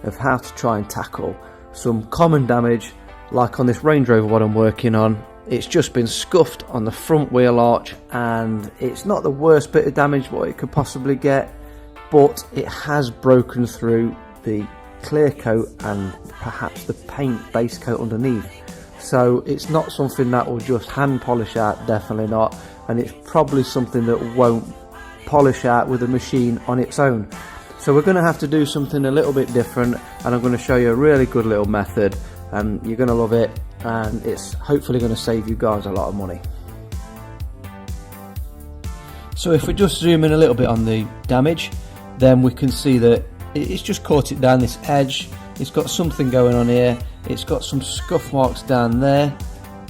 of how to try and tackle some common damage, like on this Range Rover what I'm working on. It's just been scuffed on the front wheel arch, and it's not the worst bit of damage what it could possibly get, but it has broken through the clear coat and perhaps the paint base coat underneath. So it's not something that will just hand polish out, definitely not, and it's probably something that won't polish out with a machine on its own. So we're going to have to do something a little bit different, and I'm going to show you a really good little method, and you're going to love it, and it's hopefully going to save you guys a lot of money. So if we just zoom in a little bit on the damage, then we can see that it's just caught it down this edge. It's got something going on here, it's got some scuff marks down there,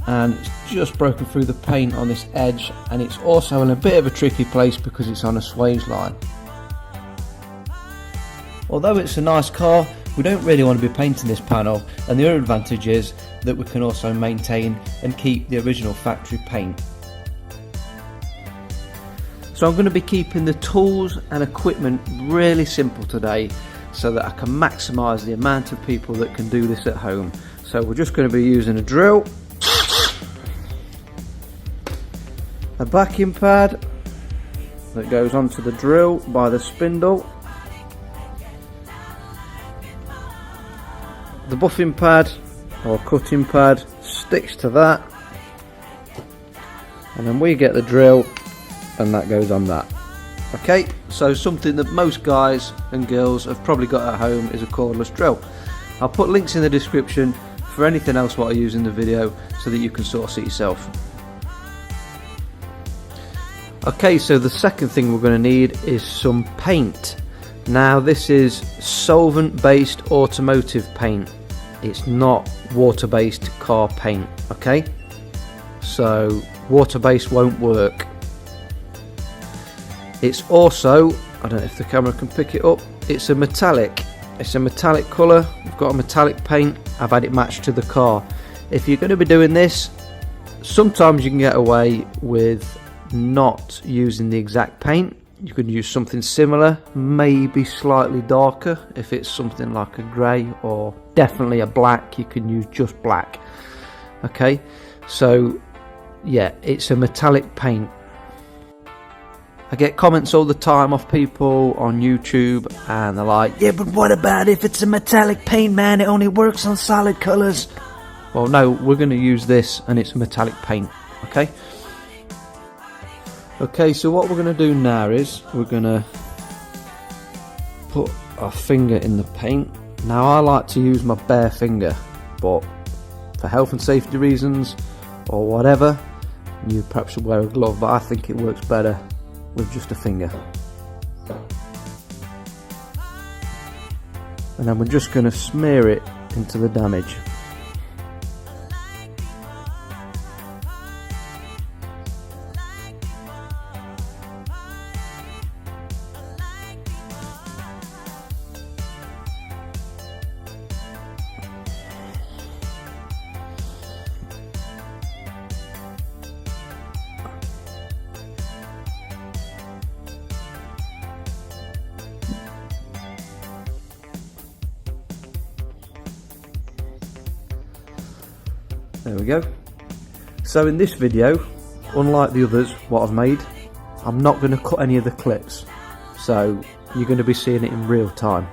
and it's just broken through the paint on this edge, and it's also in a bit of a tricky place because it's on a swage line. Although it's a nice car, we don't really want to be painting this panel, and the other advantage is that we can also maintain and keep the original factory paint. So I'm going to be keeping the tools and equipment really simple today, so that I can maximise the amount of people that can do this at home. So we're just going to be using a drill, a backing pad that goes onto the drill by the spindle, the buffing pad or cutting pad sticks to that, and then we get the drill and that goes on that. Okay, so something that most guys and girls have probably got at home is a cordless drill. I'll put links in the description for anything else what I use in the video so that you can source it yourself. Okay, so the second thing we're going to need is some paint. Now this is solvent based automotive paint, it's not water based car paint, okay? So water based won't work. It's also, I don't know if the camera can pick it up, it's a metallic colour. We've got a metallic paint, I've had it matched to the car. If you're going to be doing this, sometimes you can get away with not using the exact paint. You can use something similar, maybe slightly darker. If it's something like a grey or definitely a black, you can use just black. Okay, so yeah, it's a metallic paint. I get comments all the time off people on YouTube, and they're like, yeah, but what about if it's a metallic paint, man? It only works on solid colours. Well, no, we're going to use this, and it's a metallic paint. Okay. Okay, so what we're going to do now is we're going to put our finger in the paint. Now I like to use my bare finger, but for health and safety reasons or whatever, you perhaps should wear a glove, but I think it works better with just a finger. And then we're just going to smear it into the damage. There we go. So in this video, unlike the others what I've made, I'm not going to cut any of the clips, so you're going to be seeing it in real time.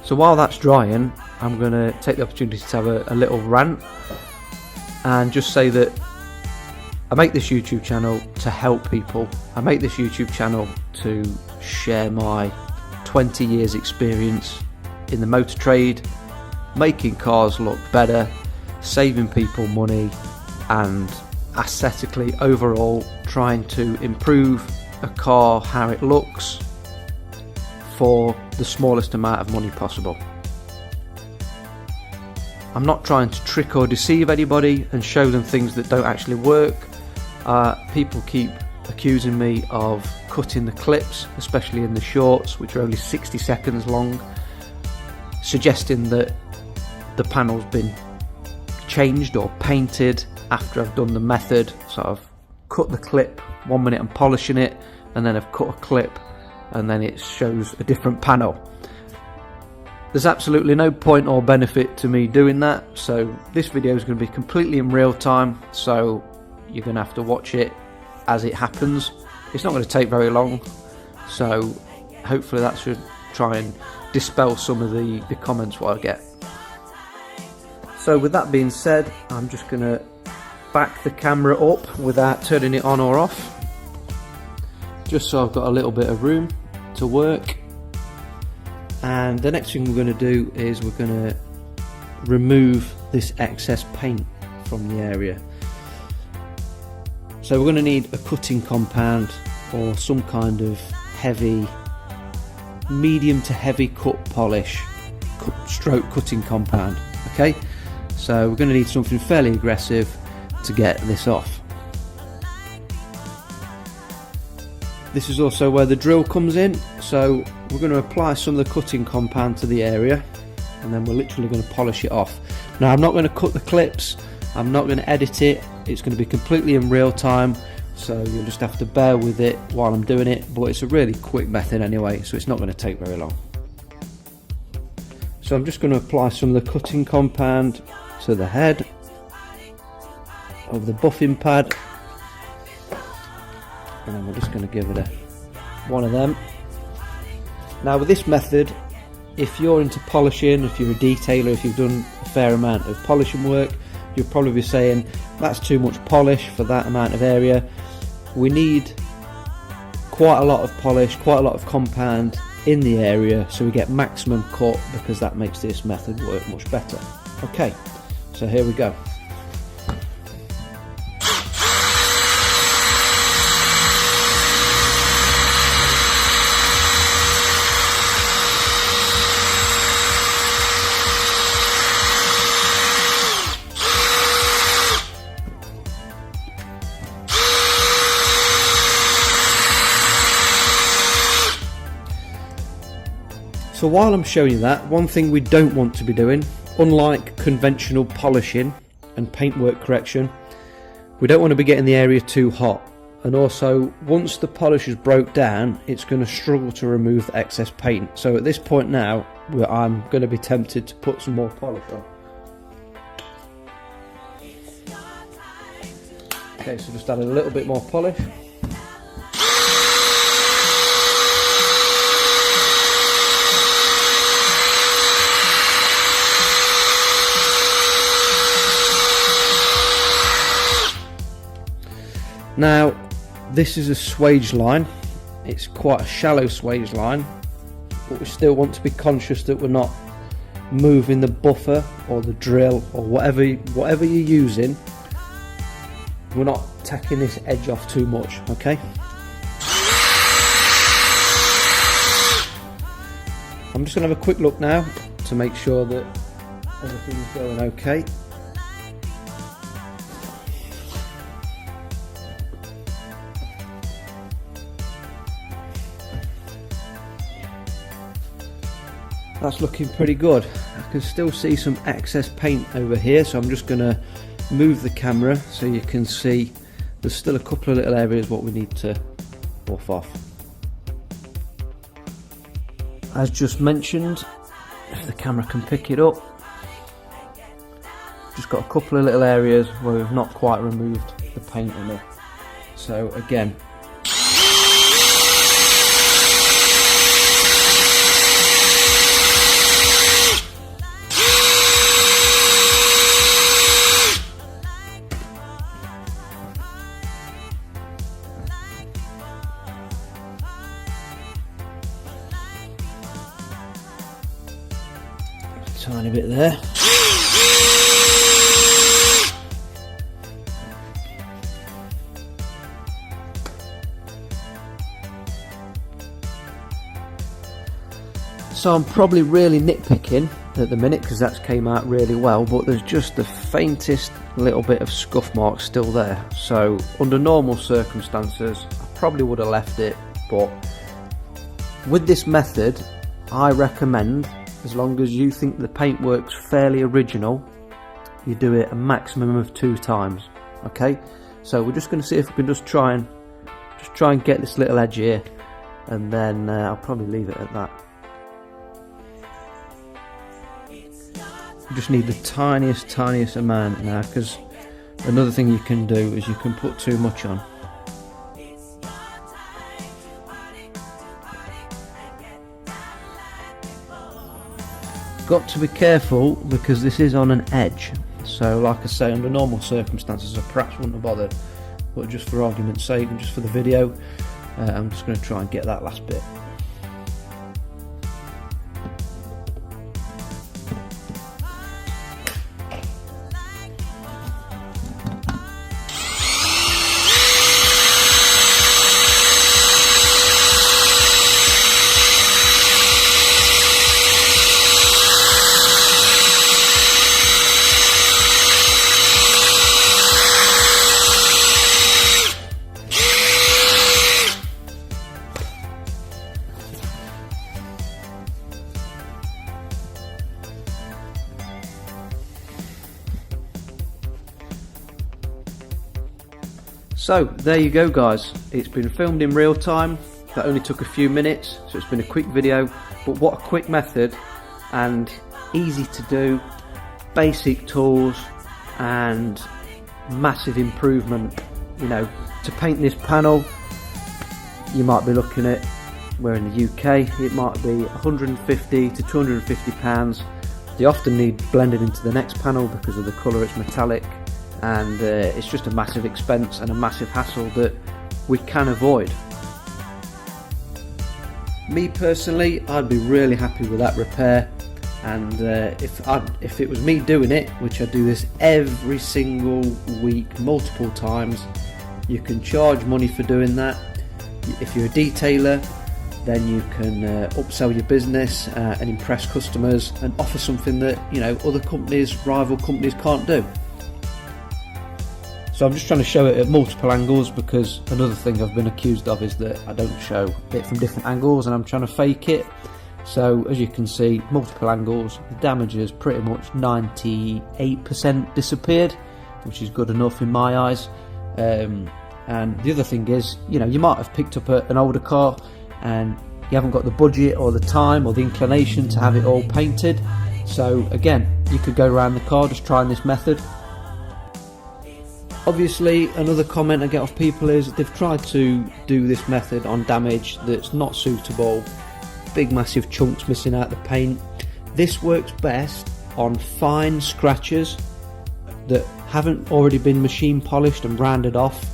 So while that's drying, I'm going to take the opportunity to have a little rant and just say that I make this YouTube channel to help people. I make this YouTube channel to share my 20 years experience in the motor trade, making cars look better, saving people money, and aesthetically overall trying to improve a car, how it looks, for the smallest amount of money possible. I'm not trying to trick or deceive anybody and show them things that don't actually work. People keep accusing me of cutting the clips, especially in the shorts, which are only 60 seconds long, suggesting that the panel's been changed or painted after I've done the method. So I've cut the clip 1 minute, I'm polishing it, and then I've cut a clip and then it shows a different panel. There's absolutely no point or benefit to me doing that, so this video is going to be completely in real time, so you're going to have to watch it as it happens. It's not going to take very long, so hopefully that should try and dispel some of the comments what I get. So with that being said, I'm just going to back the camera up without turning it on or off, just so I've got a little bit of room to work. And the next thing we're going to do is we're going to remove this excess paint from the area. So we're going to need a cutting compound or some kind of heavy, medium to heavy cut polish, stroke cutting compound. Okay, so we're going to need something fairly aggressive to get this off. This is also where the drill comes in, so we're going to apply some of the cutting compound to the area and then we're literally going to polish it off. Now I'm not going to cut the clips, I'm not going to edit it, it's going to be completely in real time, so you'll just have to bear with it while I'm doing it, but it's a really quick method anyway, so it's not going to take very long. So I'm just going to apply some of the cutting compound to the head of the buffing pad, and then we're just going to give it one of them. Now with this method, if you're into polishing, if you're a detailer, if you've done a fair amount of polishing work, you'll probably be saying that's too much polish for that amount of area. We need quite a lot of polish, quite a lot of compound in the area so we get maximum cut, because that makes this method work much better. Okay, so here we go. So while I'm showing you that, one thing we don't want to be doing, unlike conventional polishing and paintwork correction, we don't want to be getting the area too hot. And also, once the polish is broke down, it's going to struggle to remove the excess paint. So at this point now, I'm going to be tempted to put some more polish on. Okay, so just add a little bit more polish. Now this is a swage line, it's quite a shallow swage line, but we still want to be conscious that we're not moving the buffer or the drill or whatever you're using, we're not taking this edge off too much, okay? I'm just going to have a quick look now to make sure that everything's going okay. That's looking pretty good. I can still see some excess paint over here, so I'm just going to move the camera so you can see there's still a couple of little areas what we need to buff off. As just mentioned, if the camera can pick it up, just got a couple of little areas where we've not quite removed the paint enough. So again, tiny bit there. So I'm probably really nitpicking at the minute because that's came out really well, but there's just the faintest little bit of scuff mark still there. So under normal circumstances I probably would have left it, but with this method I recommend, as long as you think the paintwork's fairly original, you do it a maximum of 2 times. Okay, so we're just going to see if we can just try and get this little edge here, and then I'll probably leave it at that. You just need the tiniest amount now, because another thing you can do is you can put too much on. Got to be careful because this is on an edge, so like I say, under normal circumstances I perhaps wouldn't have bothered, but just for argument's sake and just for the video, I'm just going to try and get that last bit. So there you go guys, it's been filmed in real time. That only took a few minutes, so it's been a quick video, but what a quick method, and easy to do, basic tools and massive improvement. You know, to paint this panel you might be looking at, we're in the UK, it might be 150 to 250 pounds. They often need blended into the next panel because of the colour, it's metallic, and it's just a massive expense and a massive hassle that we can avoid. Me personally, I'd be really happy with that repair, and if it was me doing it, which I do this every single week multiple times, you can charge money for doing that. If you're a detailer, then you can upsell your business and impress customers and offer something that, you know, other companies, rival companies can't do. So I'm just trying to show it at multiple angles, because another thing I've been accused of is that I don't show it from different angles and I'm trying to fake it. So as you can see, multiple angles, the damage is pretty much 98% disappeared, which is good enough in my eyes. And the other thing is, you know, you might have picked up an older car and you haven't got the budget or the time or the inclination to have it all painted. So again, you could go around the car just trying this method. Obviously, another comment I get off people is they've tried to do this method on damage that's not suitable, big massive chunks missing out the paint. This works best on fine scratches that haven't already been machine polished and rounded off,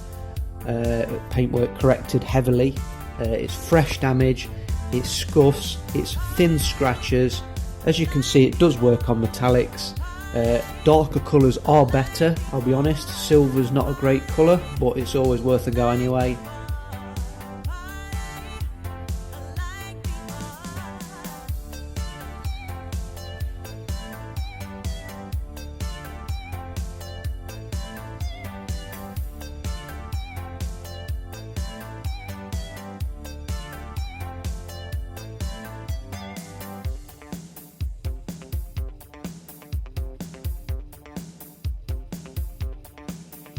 paintwork corrected heavily. It's fresh damage, it's scuffs, it's thin scratches. As you can see, it does work on metallics. Darker colours are better, I'll be honest. Silver's not a great colour, but it's always worth a go anyway.